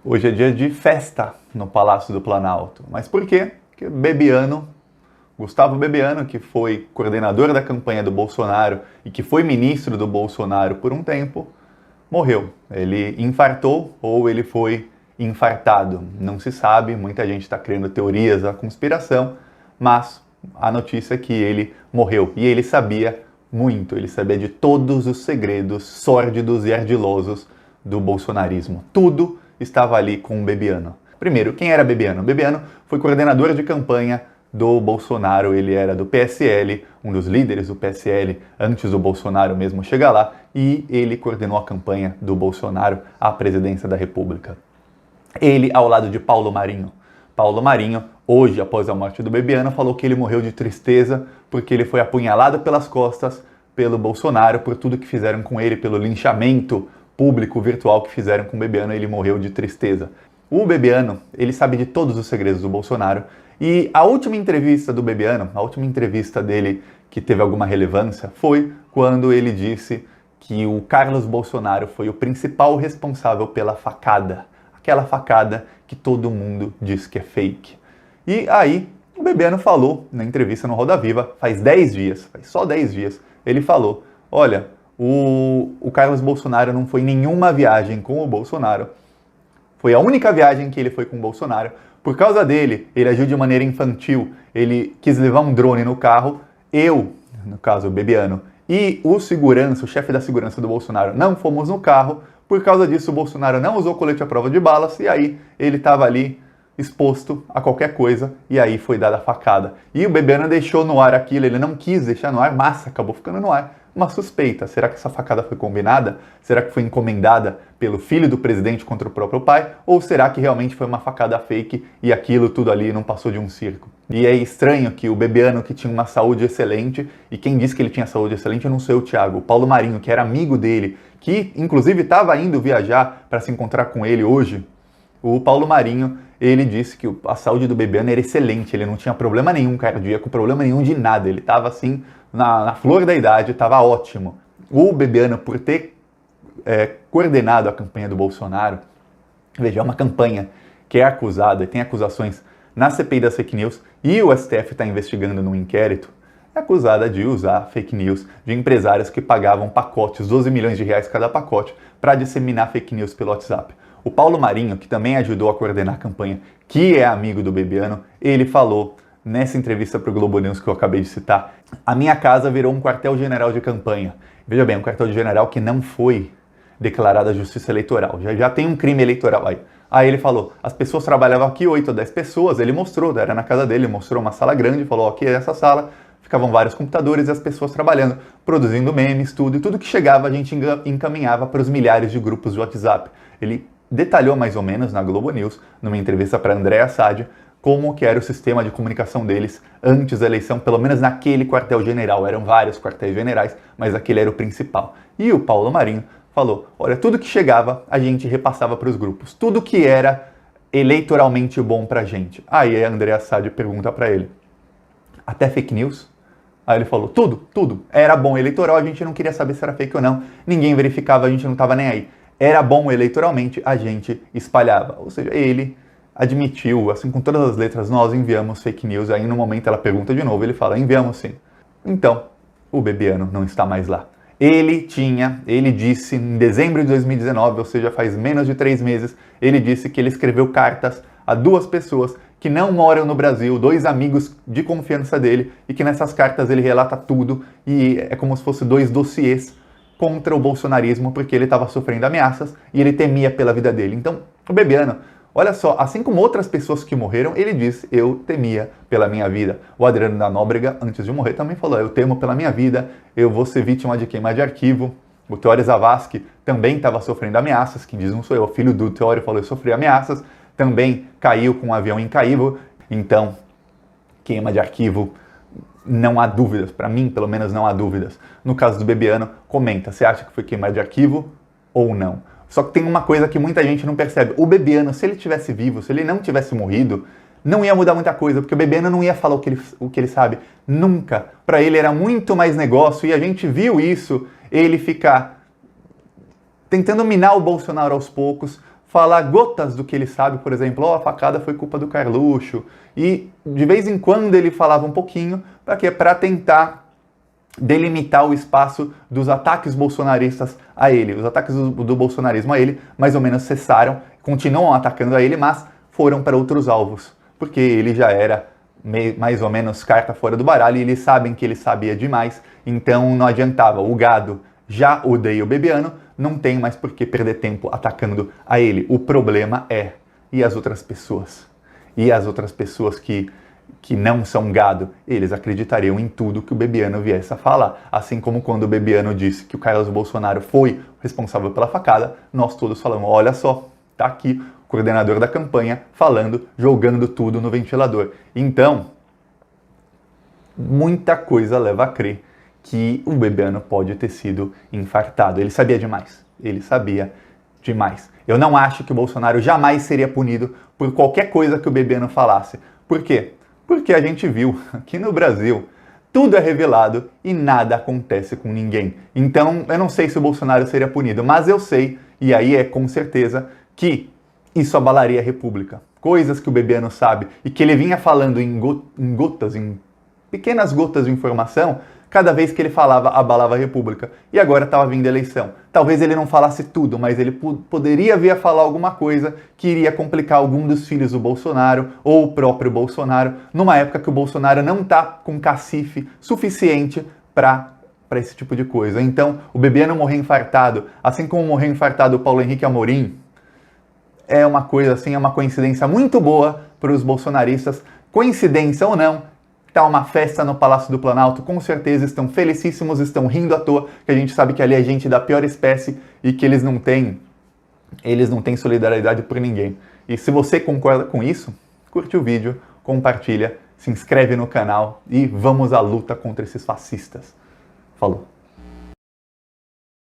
Hoje é dia de festa no Palácio do Planalto. Mas por quê? Porque Bebiano, Gustavo Bebiano, que foi coordenador da campanha do Bolsonaro e que foi ministro do Bolsonaro por um tempo, morreu. Ele infartou ou ele foi infartado. Não se sabe, muita gente está criando teorias da conspiração, mas a notícia é que ele morreu. E ele sabia muito, ele sabia de todos os segredos sórdidos e ardilosos do bolsonarismo. Tudo estava ali com o Bebiano. Primeiro, quem era Bebiano? Bebiano foi coordenador de campanha do Bolsonaro, ele era do PSL, um dos líderes do PSL antes do Bolsonaro mesmo chegar lá, e ele coordenou a campanha do Bolsonaro à presidência da República. Ele ao lado de Paulo Marinho. Paulo Marinho, hoje, após a morte do Bebiano, falou que ele morreu de tristeza porque ele foi apunhalado pelas costas pelo Bolsonaro, por tudo que fizeram com ele, pelo linchamento público virtual que fizeram com o Bebiano, ele morreu de tristeza. O Bebiano, ele sabe de todos os segredos do Bolsonaro, e a última entrevista do Bebiano, a última entrevista dele que teve alguma relevância, foi quando ele disse que o Carlos Bolsonaro foi o principal responsável pela facada. Aquela facada que todo mundo diz que é fake. E aí, o Bebiano falou na entrevista no Roda Viva, faz só 10 dias, ele falou, olha, o Carlos Bolsonaro não foi em nenhuma viagem com o Bolsonaro, foi a única viagem que ele foi com o Bolsonaro. Por causa dele, ele agiu de maneira infantil, ele quis levar um drone no carro, no caso o Bebiano, e o segurança, o chefe da segurança do Bolsonaro, não fomos no carro. Por causa disso, o Bolsonaro não usou colete à prova de balas, e aí ele estava ali exposto a qualquer coisa, e aí foi dada a facada. E o Bebiano deixou no ar aquilo, ele não quis deixar no ar, mas acabou ficando no ar. Uma suspeita, será que essa facada foi combinada? Será que foi encomendada pelo filho do presidente contra o próprio pai? Ou será que realmente foi uma facada fake e aquilo tudo ali não passou de um circo? E é estranho que o Bebiano, que tinha uma saúde excelente, e quem disse que ele tinha saúde excelente não sei o Thiago, o Paulo Marinho, que era amigo dele, que inclusive estava indo viajar para se encontrar com ele hoje, o Paulo Marinho, ele disse que a saúde do Bebiano era excelente, ele não tinha problema nenhum cardíaco, problema nenhum de nada, ele estava assim, na flor da idade, estava ótimo. O Bebiano, por ter coordenado a campanha do Bolsonaro, veja, é uma campanha que é acusada, tem acusações na CPI das fake news, e o STF está investigando num inquérito, é acusada de usar fake news de empresários que pagavam pacotes, 12 milhões de reais cada pacote, para disseminar fake news pelo WhatsApp. O Paulo Marinho, que também ajudou a coordenar a campanha, que é amigo do Bebiano, ele falou nessa entrevista para o Globo News que eu acabei de citar, a minha casa virou um quartel-general de campanha. Veja bem, um quartel-general que não foi declarado a justiça eleitoral, já tem um crime eleitoral aí. Aí ele falou, as pessoas trabalhavam aqui, 8 ou 10 pessoas, ele mostrou, era na casa dele, mostrou uma sala grande, falou, aqui é essa sala, ficavam vários computadores e as pessoas trabalhando, produzindo memes, tudo, e tudo que chegava a gente encaminhava para os milhares de grupos de WhatsApp. Ele detalhou mais ou menos na Globo News, numa entrevista para Andréa Sade, como que era o sistema de comunicação deles antes da eleição, pelo menos naquele quartel-general. Eram vários quartéis-generais, mas aquele era o principal. E o Paulo Marinho falou, olha, tudo que chegava a gente repassava para os grupos, tudo que era eleitoralmente bom para a gente. Aí a Andréa Sade pergunta para ele, até fake news? Aí ele falou, tudo. Era bom eleitoral, a gente não queria saber se era fake ou não, ninguém verificava, a gente não estava nem aí. Era bom eleitoralmente, a gente espalhava. Ou seja, ele admitiu, assim, com todas as letras, nós enviamos fake news. Aí no momento ela pergunta de novo, ele fala, enviamos sim. Então, o Bebiano não está mais lá. Ele disse em dezembro de 2019, ou seja, faz menos de 3 meses, ele disse que ele escreveu cartas a 2 pessoas que não moram no Brasil, 2 amigos de confiança dele, e que nessas cartas ele relata tudo, e é como se fosse 2 dossiês contra o bolsonarismo, porque ele estava sofrendo ameaças e ele temia pela vida dele. Então, o Bebiano, olha só, assim como outras pessoas que morreram, ele disse, eu temia pela minha vida. O Adriano da Nóbrega, antes de morrer, também falou, eu temo pela minha vida, eu vou ser vítima de queima de arquivo. O Teório Zavascki também estava sofrendo ameaças, quem diz não sou eu, o filho do Teório falou, eu sofri ameaças, também caiu com um avião incaível. Então, queima de arquivo, não há dúvidas, para mim pelo menos não há dúvidas. No caso do Bebiano, comenta, você acha que foi queima de arquivo ou não? Só que tem uma coisa que muita gente não percebe, o Bebiano, se ele tivesse vivo, se ele não tivesse morrido, não ia mudar muita coisa, porque o Bebiano não ia falar o que ele sabe, nunca. Para ele era muito mais negócio, e a gente viu isso, ele ficar tentando minar o Bolsonaro aos poucos, falar gotas do que ele sabe, por exemplo, a facada foi culpa do Carluxo, e de vez em quando ele falava um pouquinho, para tentar delimitar o espaço dos ataques bolsonaristas a ele. Os ataques do bolsonarismo a ele mais ou menos cessaram, continuam atacando a ele, mas foram para outros alvos, porque ele já era mais ou menos carta fora do baralho, e eles sabem que ele sabia demais, então não adiantava. O gado já odeia o Bebiano, não tem mais por que perder tempo atacando a ele. O problema é, e as outras pessoas? E as outras pessoas que não são gado? Eles acreditariam em tudo que o Bebiano viesse a falar. Assim como quando o Bebiano disse que o Carlos Bolsonaro foi responsável pela facada, nós todos falamos, olha só, tá aqui o coordenador da campanha falando, jogando tudo no ventilador. Então, muita coisa leva a crer que o Bebiano pode ter sido infartado. Ele sabia demais. Ele sabia demais. Eu não acho que o Bolsonaro jamais seria punido por qualquer coisa que o Bebiano falasse. Por quê? Porque a gente viu que no Brasil tudo é revelado e nada acontece com ninguém. Então, eu não sei se o Bolsonaro seria punido, mas eu sei, e aí é com certeza, que isso abalaria a República. Coisas que o Bebiano sabe e que ele vinha falando em pequenas gotas de informação, cada vez que ele falava, abalava a República. E agora estava vindo a eleição. Talvez ele não falasse tudo, mas ele poderia vir a falar alguma coisa que iria complicar algum dos filhos do Bolsonaro ou o próprio Bolsonaro, numa época que o Bolsonaro não está com cacife suficiente para esse tipo de coisa. Então, o Bebiano morrer infartado, assim como morreu infartado o Paulo Henrique Amorim, é uma coisa assim, é uma coincidência muito boa para os bolsonaristas. Coincidência ou não, tá uma festa no Palácio do Planalto, com certeza estão felicíssimos, estão rindo à toa, que a gente sabe que ali é gente da pior espécie e que eles não têm solidariedade por ninguém. E se você concorda com isso, curte o vídeo, compartilha, se inscreve no canal e vamos à luta contra esses fascistas. Falou!